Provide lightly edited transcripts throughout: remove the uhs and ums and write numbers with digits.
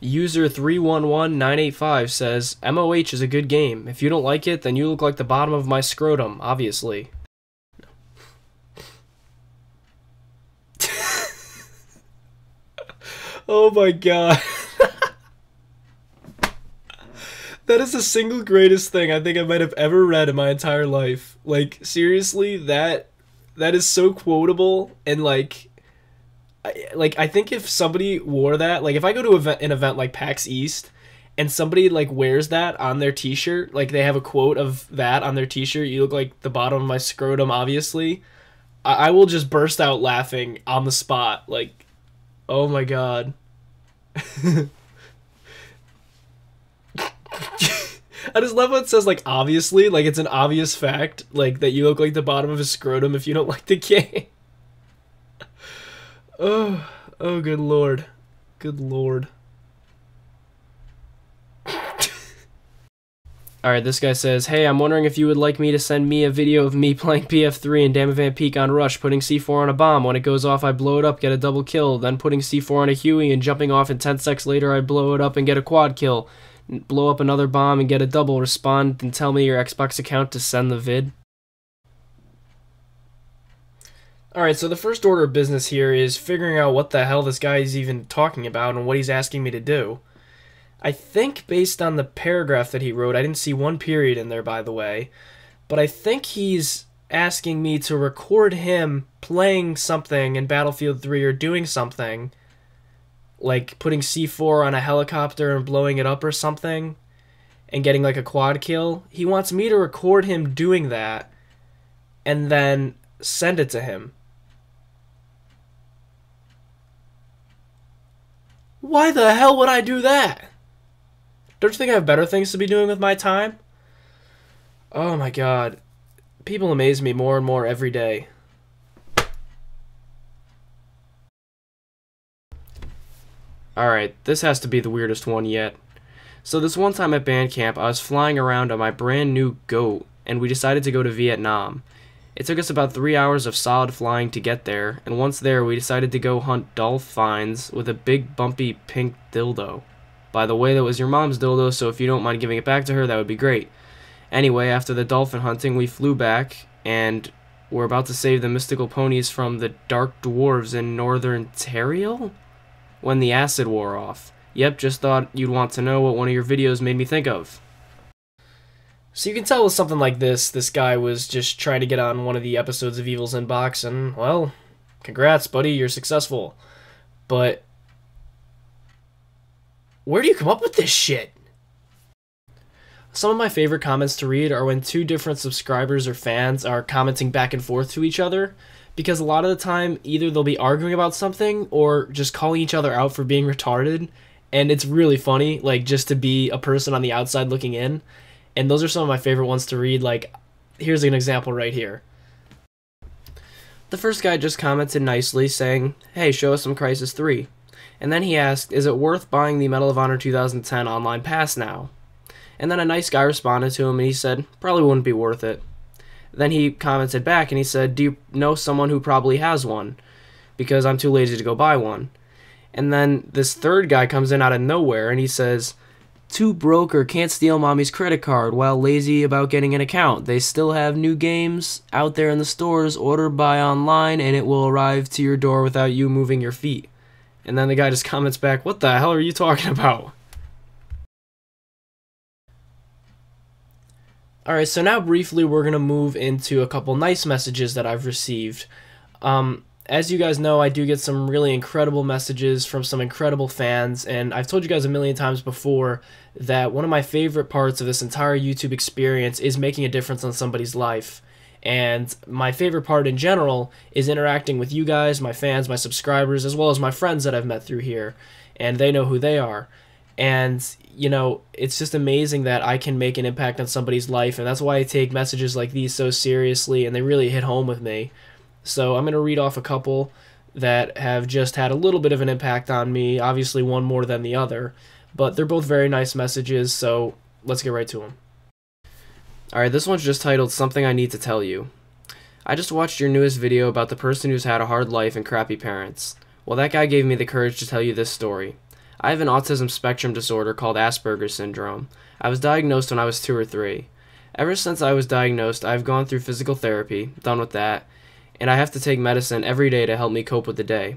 User 311985 says, MOH is a good game. If you don't like it, then you look like the bottom of my scrotum, obviously. Oh my god. That is the single greatest thing I think I might have ever read in my entire life. Like, seriously, that is so quotable, and like I think if somebody wore that, like if I go to an event like PAX East and somebody like wears that on their t-shirt, like they have a quote of that on their t-shirt, you look like the bottom of my scrotum, obviously, I will just burst out laughing on the spot. Like, oh my god. I just love how it says, like, obviously, like it's an obvious fact, like that you look like the bottom of a scrotum if you don't like the game. Oh, good lord. Good lord. Alright, this guy says, hey, I'm wondering if you would like me to send me a video of me playing PF3 and Damavant Peak on Rush, putting C4 on a bomb. When it goes off, I blow it up, get a double kill, then putting C4 on a Huey and jumping off, and 10 seconds later I blow it up and get a quad kill. Blow up another bomb and get a double. Respond and tell me your Xbox account to send the vid. Alright, so the first order of business here is figuring out what the hell this guy is even talking about and what he's asking me to do. I think based on the paragraph that he wrote, I didn't see one period in there, by the way, but I think he's asking me to record him playing something in Battlefield 3 or doing something, like putting C4 on a helicopter and blowing it up or something, and getting like a quad kill. He wants me to record him doing that and then send it to him. Why the hell would I do that? Don't you think I have better things to be doing with my time? Oh my god. People amaze me more and more every day. Alright, this has to be the weirdest one yet. So this one time at band camp, I was flying around on my brand new goat, and we decided to go to Vietnam. It took us about 3 hours of solid flying to get there, and once there we decided to go hunt dolphins with a big bumpy pink dildo. By the way, that was your mom's dildo, so if you don't mind giving it back to her, that would be great. Anyway, after the dolphin hunting, we flew back, and we're about to save the mystical ponies from the dark dwarves in northern Ontario? When the acid wore off. Yep, just thought you'd want to know what one of your videos made me think of. So you can tell with something like this guy was just trying to get on one of the episodes of Evil's Inbox, and, well, congrats, buddy, you're successful. But where do you come up with this shit? Some of my favorite comments to read are when two different subscribers or fans are commenting back and forth to each other, because a lot of the time, either they'll be arguing about something or just calling each other out for being retarded, and it's really funny, like, just to be a person on the outside looking in. And those are some of my favorite ones to read. Like, here's an example right here. The first guy just commented nicely saying, hey, show us some Crysis 3. And then he asked, is it worth buying the Medal of Honor 2010 online pass now? And then a nice guy responded to him and he said, probably wouldn't be worth it. Then he commented back and he said, do you know someone who probably has one? Because I'm too lazy to go buy one. And then this third guy comes in out of nowhere and he says, too broke or can't steal mommy's credit card while lazy about getting an account. They still have new games out there in the stores. Order buy online and it will arrive to your door without you moving your feet. And then the guy just comments back, what the hell are you talking about? Alright, so now briefly we're going to move into a couple nice messages that I've received. As you guys know, I do get some really incredible messages from some incredible fans, and I've told you guys a million times before that one of my favorite parts of this entire YouTube experience is making a difference on somebody's life. And my favorite part in general is interacting with you guys, my fans, my subscribers, as well as my friends that I've met through here, and they know who they are. And, you know, it's just amazing that I can make an impact on somebody's life, and that's why I take messages like these so seriously, and they really hit home with me. So I'm going to read off a couple that have just had a little bit of an impact on me, obviously one more than the other, but they're both very nice messages, so let's get right to them. Alright, this one's just titled, Something I Need to Tell You. I just watched your newest video about the person who's had a hard life and crappy parents. Well, that guy gave me the courage to tell you this story. I have an autism spectrum disorder called Asperger's syndrome. I was diagnosed when I was 2 or 3. Ever since I was diagnosed, I've gone through physical therapy, done with that, and I have to take medicine every day to help me cope with the day.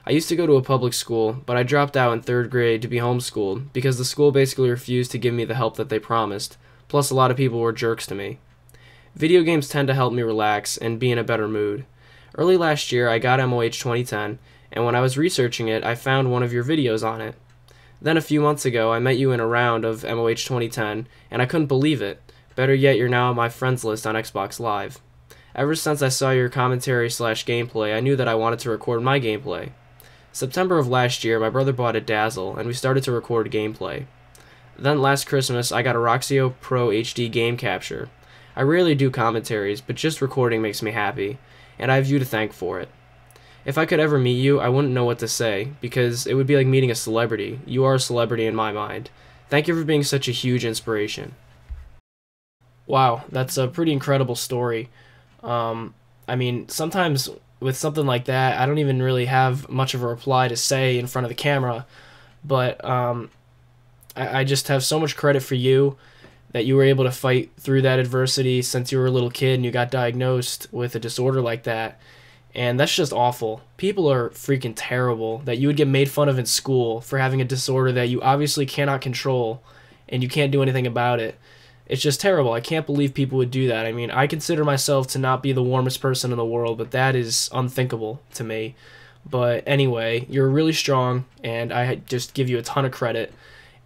I used to go to a public school, but I dropped out in 3rd grade to be homeschooled because the school basically refused to give me the help that they promised, plus a lot of people were jerks to me. Video games tend to help me relax and be in a better mood. Early last year, I got MOH 2010, and when I was researching it, I found one of your videos on it. Then a few months ago, I met you in a round of MOH 2010, and I couldn't believe it. Better yet, you're now on my friends list on Xbox Live. Ever since I saw your commentary/gameplay, I knew that I wanted to record my gameplay. September of last year, my brother bought a Dazzle, and we started to record gameplay. Then last Christmas, I got a Roxio Pro HD game capture. I rarely do commentaries, but just recording makes me happy, and I have you to thank for it. If I could ever meet you, I wouldn't know what to say, because it would be like meeting a celebrity. You are a celebrity in my mind. Thank you for being such a huge inspiration. Wow, that's a pretty incredible story. I mean, sometimes with something like that, I don't even really have much of a reply to say in front of the camera, but I just have so much credit for you that you were able to fight through that adversity since you were a little kid and you got diagnosed with a disorder like that. And that's just awful. People are freaking terrible that you would get made fun of in school for having a disorder that you obviously cannot control and you can't do anything about it. It's just terrible. I can't believe people would do that. I mean, I consider myself to not be the warmest person in the world, but that is unthinkable to me. But anyway, you're really strong, and I just give you a ton of credit.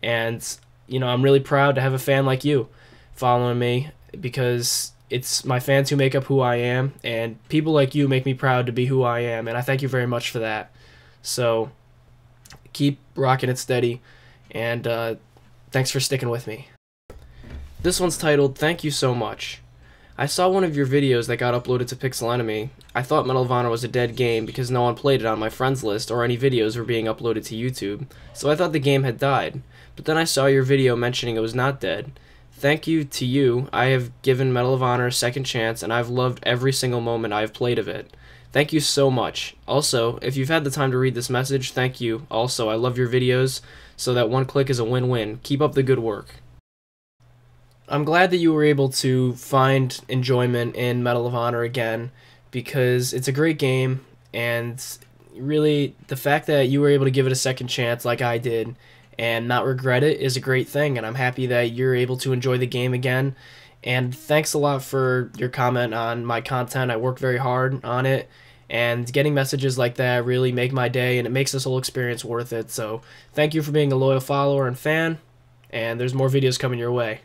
And, you know, I'm really proud to have a fan like you following me because it's my fans who make up who I am, and people like you make me proud to be who I am, and I thank you very much for that. So keep rocking it steady, and thanks for sticking with me. This one's titled, Thank You So Much. I saw one of your videos that got uploaded to Pixel Enemy. I thought Medal of Honor was a dead game because no one played it on my friends list or any videos were being uploaded to YouTube, so I thought the game had died. But then I saw your video mentioning it was not dead. Thank you to you, I have given Medal of Honor a second chance and I've loved every single moment I have played of it. Thank you so much. Also, if you've had the time to read this message, thank you. Also, I love your videos, so that one click is a win-win. Keep up the good work. I'm glad that you were able to find enjoyment in Medal of Honor again, because it's a great game, and really, the fact that you were able to give it a second chance like I did, and not regret it is a great thing, and I'm happy that you're able to enjoy the game again. And thanks a lot for your comment on my content. I worked very hard on it, and getting messages like that really make my day, and it makes this whole experience worth it. So thank you for being a loyal follower and fan, and there's more videos coming your way.